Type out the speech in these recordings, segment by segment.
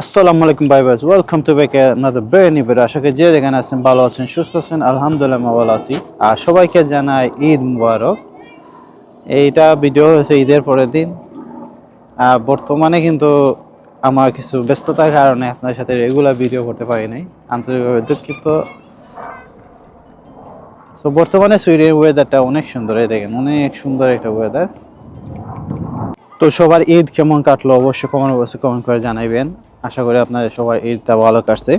আসসালামু আলাইকুম ভাই ভাই, welcome to back another brand new video। আশা করি যে যেখানে আছেন ভালো আছেন, সুস্থ আছেন, আলহামদুলিল্লাহ আমি ভালো আছি। আর সবাইকে জানাই ঈদ মুবারক। এইটা ভিডিও হয়েছে ঈদের পরের দিন। বর্তমানে কিন্তু আমার কিছু ব্যস্ততার কারণে আপনার সাথে রেগুলার ভিডিও করতে পারি নাই, আন্তরিকভাবে দুঃখিত। তো বর্তমানে সুইডেন ওয়েদারটা অনেক সুন্দর, এই দেখেন অনেক সুন্দর একটা ওয়েদার। তো সবার ঈদ কেমন কাটলো অবশ্যই কমেন্ট করে জানাইবেন। আশা করি আপনাদের সবার ঈদটা ভালো কাটছে।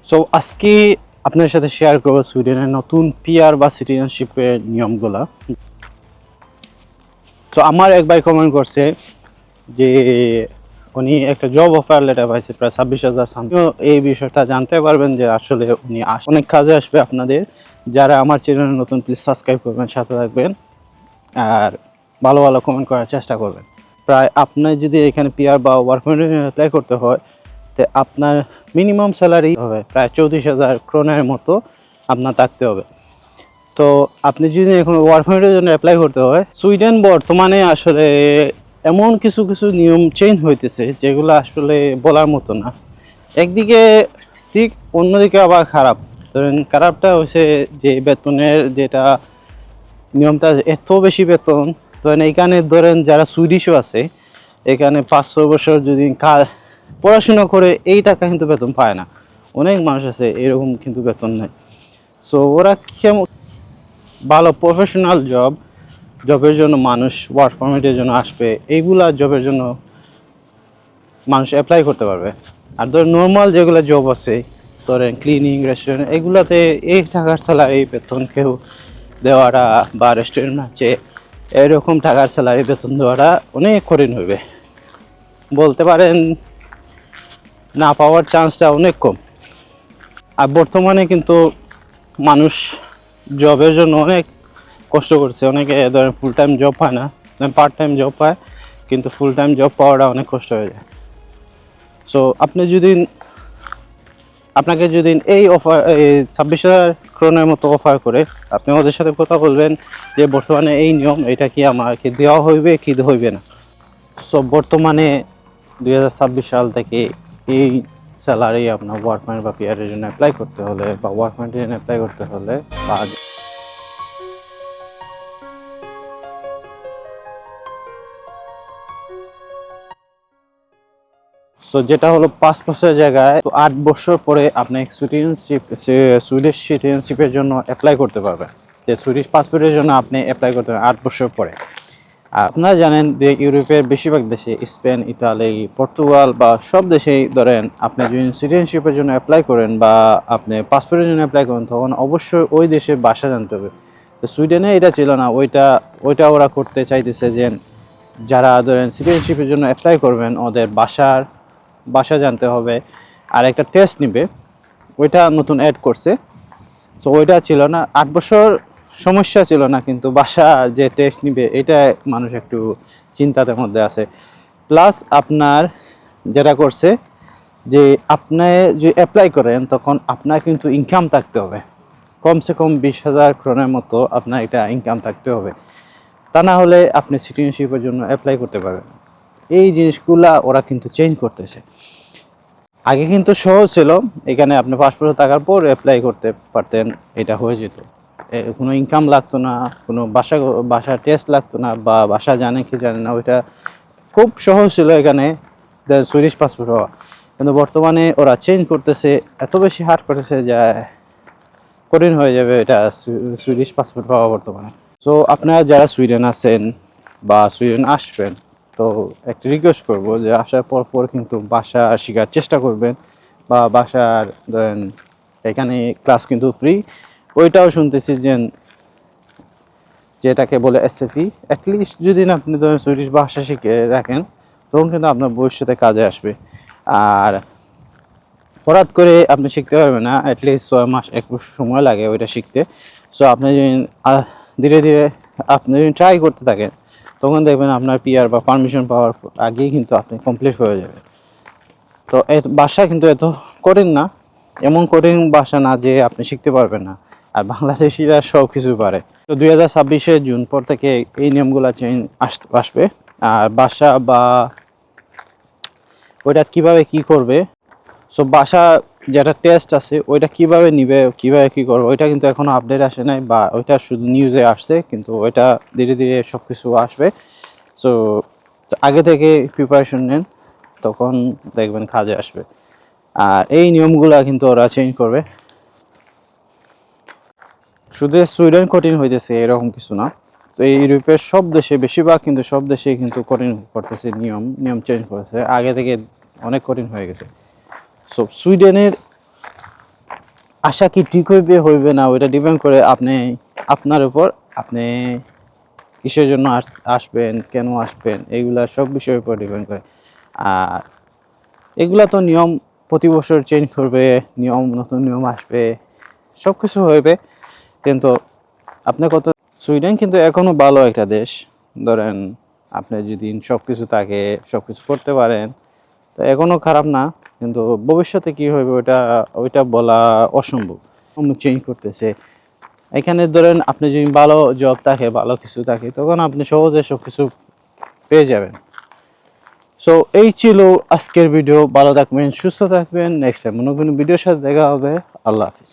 সো আজকে আপনার সাথে শেয়ার করব সুইডেনের নতুন পিআর বা সিটিজেনশিপের নিয়মগুলা। তো আমার এক ভাই কমেন্ট করছে যে উনি একটা জব অফার লেটার পাইছে প্রায় 26,000 সামথিং। এই বিষয়টা জানতে পারবেন যে আসলে উনি অনেক কাজে আসবে আপনাদের। যারা আমার চ্যানেলে নতুন, প্লিজ সাবস্ক্রাইব করবেন, সাথে থাকবেন আর ভালো ভালো কমেন্ট করার চেষ্টা করবেন। প্রায় আপনার যদি এখানে পিআর বা ওয়ার্ক পারমিট অ্যাপ্লাই করতে হয়, তো আপনার মিনিমাম স্যালারি হবে প্রায় 34,000 ক্রোনের মতো আপনার থাকতে হবে। তো আপনি যদি এখন ওয়ার্ক পারমিটের জন্য অ্যাপ্লাই করতে হয়, সুইডেন বর্তমানে আসলে এমন কিছু কিছু নিয়ম চেঞ্জ হইতেছে যেগুলো আসলে বলার মতো না। একদিকে ঠিক, অন্যদিকে আবার খারাপ। ধরেন খারাপটা হচ্ছে যে বেতনের যেটা নিয়মটা, এত বেশি বেতন। ধরেন এখানে ধরেন যারা সুইডিশও আছে, এখানে 5-6 বছর যদি পড়াশোনা করে এই টাকা কিন্তু বেতন পায় না। অনেক মানুষ আছে এরকম কিন্তু বেতন নেয়। সো ওরা কেমন ভালো প্রফেশনাল জবের জন্য মানুষ ওয়ার্ক পারমিটের জন্য আসবে, এইগুলা জবের জন্য মানুষ অ্যাপ্লাই করতে পারবে। আর ধর নর্মাল যেগুলো জব আছে, ধরেন ক্লিনিং, রেস্টুরেন্ট, এগুলাতে এই টাকার স্যালারি বেতন কেউ দেওয়াটা, বা রেস্টুরেন্ট আছে এরকম টাকার স্যালারি বেতন দেওয়াটা অনেক কঠিন হইবে। বলতে পারেন না পাওয়ার চান্সটা অনেক কম। আর বর্তমানে কিন্তু মানুষ জবের জন্য অনেক কষ্ট করছে। অনেকে ধরেন ফুল টাইম জব পায় না, পার্ট টাইম জব পায়, কিন্তু ফুল টাইম জব পাওয়াটা অনেক কষ্ট হয়ে যায়। সো আপনাকে যদি এই অফার, এই 26,000 ক্রোনের মতো অফার করে, আপনি ওদের সাথে কথা বলবেন যে বর্তমানে এই নিয়ম, এটা কি আমাকে দেওয়া হইবে কি হইবে না। সো বর্তমানে 2026 সাল থেকে এই স্যালারি আপনার ওয়ার্ক পারমিট বা পিআরের জন্য অ্যাপ্লাই করতে হলে, বা ওয়ার্ক পারমিটের জন্য অ্যাপ্লাই করতে হলে, বা সো যেটা হলো 5 বছরের জায়গায় তো 8 বছর পরে আপনি সুইডিশ সিটিজেনশিপের জন্য অ্যাপ্লাই করতে পারবেন। যে সুইডিশ পাসপোর্টের জন্য আপনি অ্যাপ্লাই করতে পারবেন 8 বছর পরে। আর আপনারা জানেন যে ইউরোপের বেশিরভাগ দেশে, স্পেন, ইতালি, পর্তুগাল বা সব দেশেই ধরেন আপনি যদি সিটিজেনশিপের জন্য অ্যাপ্লাই করেন বা আপনি পাসপোর্টের জন্য অ্যাপ্লাই করেন, তখন অবশ্যই ওই দেশের ভাষা জানতে হবে। তো সুইডেনে এটা ছিল না, ওইটা ওরা করতে চাইতেছে যে যারা ধরেন সিটিজেনশিপের জন্য অ্যাপ্লাই করবেন ওদের ভাষা জানতে হবে। আর একটা টেস্ট নিবে, ওইটা নতুন অ্যাড করছে। তো ওইটা ছিল না, 8 বছর সমস্যা ছিল না, কিন্তু ভাষা যে টেস্ট নিবে এটা মানুষ একটু চিন্তার মধ্যে আছে। প্লাস আপনার যেটা করছে যে আপনি যে অ্যাপ্লাই করেন তখন আপনার কিন্তু ইনকাম থাকতে হবে, কমসে কম 20,000 ক্রোনের মতো আপনার এটা ইনকাম থাকতে হবে। তা না হলে আপনি সিটিজেনশিপের জন্য অ্যাপ্লাই করতে পারবেন। এই জিনিসগুলা ওরা কিন্তু চেঞ্জ করতেছে। আগে কিন্তু সহজ ছিল, এখানে আপনি পাসপোর্ট থাকার পর অ্যাপ্লাই করতে পারতেন, এটা হয়ে যেত। কোনো ইনকাম লাগতো না, কোনো বাসা টেস্ট লাগতো না, বা বাসা জানে কি জানে না, ওইটা খুব সহজ ছিল এখানে সুইডিশ পাসপোর্ট হওয়া। কিন্তু বর্তমানে ওরা চেঞ্জ করতেছে, এত বেশি হার্ড করতেছে যে কঠিন হয়ে যাবে এটা সুইডিশ পাসপোর্ট পাওয়া বর্তমানে। সো আপনারা যারা সুইডেন আছেন বা সুইডেন আসবেন, তো একটা রিকোয়েস্ট করবো যে আসার পর কিন্তু ভাষা শেখার চেষ্টা করবেন। বা ভাষার ধরেন এখানে ক্লাস কিন্তু ফ্রি, ওইটাও শুনতেছি যে যেটাকে বলে এসএফই, অ্যাটলিস্ট যদি না আপনি ধরেন সুইডিশ ভাষা শিখে রাখেন, তখন কিন্তু আপনার ভবিষ্যতে কাজে আসবে। আর হঠাৎ করে আপনি শিখতে পারবেন না, অ্যাটলিস্ট 6 মাস 1 বছর সময় লাগে ওইটা শিখতে। সো আপনি যদি ধীরে ধীরে আপনি যদি ট্রাই করতে থাকেন, তখন দেখবেন আপনার পিআর বা পারমিশন পাওয়ার আগেই কিন্তু আপনি কমপ্লিট হয়ে যাবে। তো ভাষা কিন্তু এত কঠিন না, এমন কঠিন ভাষা না যে আপনি শিখতে পারবেন না। আর বাংলাদেশিরা সব কিছু পারে। তো 2026 জুন পর থেকে এই নিয়মগুলো চেঞ্জ আসবে। আর ভাষা বা ওইটা কিভাবে কি করবে, সো বাসা যেটা টেস্ট আছে ওইটা কিভাবে নিবে, কিভাবে কি করবে, ওইটা কিন্তু এখনো আপডেট আসে নাই, বা ওইটা শুধু নিউজে আসছে, কিন্তু ওইটা ধীরে ধীরে সব কিছু আসবে। সো আগে থেকে প্রিপারেশন নেন, তখন দেখবেন কাজে আসবে। আর এই নিয়মগুলা কিন্তু ওরা চেঞ্জ করবে। শুধু সুইডেন কঠিন হইতেছে এরকম কিছু না, তো এই ইউরোপের সব দেশে, বেশিরভাগ কিন্তু সব দেশে কিন্তু কঠিন করতেছে, নিয়ম চেঞ্জ করেছে, আগে থেকে অনেক কঠিন হয়ে গেছে। সো সুইডেনের আশা কি ঠিক হইবে হইবে না, ওইটা ডিপেন্ড করে আপনার উপর, আপনি কিসের জন্য আসবেন, কেন আসবেন, এইগুলা সব বিষয়ের উপর ডিপেন্ড করে। আর এগুলা তো নিয়ম প্রতি বছর চেঞ্জ করবে, নতুন নিয়ম আসবে, সব কিছু হইবে, কিন্তু আপনি কত, সুইডেন কিন্তু এখনো ভালো একটা দেশ। ধরেন আপনি যদি সব কিছু থাকে, সব কিছু করতে পারেন, তো এখনো খারাপ না, কিন্তু ভবিষ্যতে কি হবে ওইটা বলা অসম্ভব, চেঞ্জ করতেছে। এখানে ধরেন আপনি যদি ভালো জব থাকে, ভালো কিছু থাকে, তখন আপনি সহজে সব কিছু পেয়ে যাবেন। সো এই ছিল আজকের ভিডিও। ভালো থাকবেন, সুস্থ থাকবেন, নেক্সট টাইম অন্য কোনো ভিডিওর সাথে দেখা হবে। আল্লাহ হাফিজ।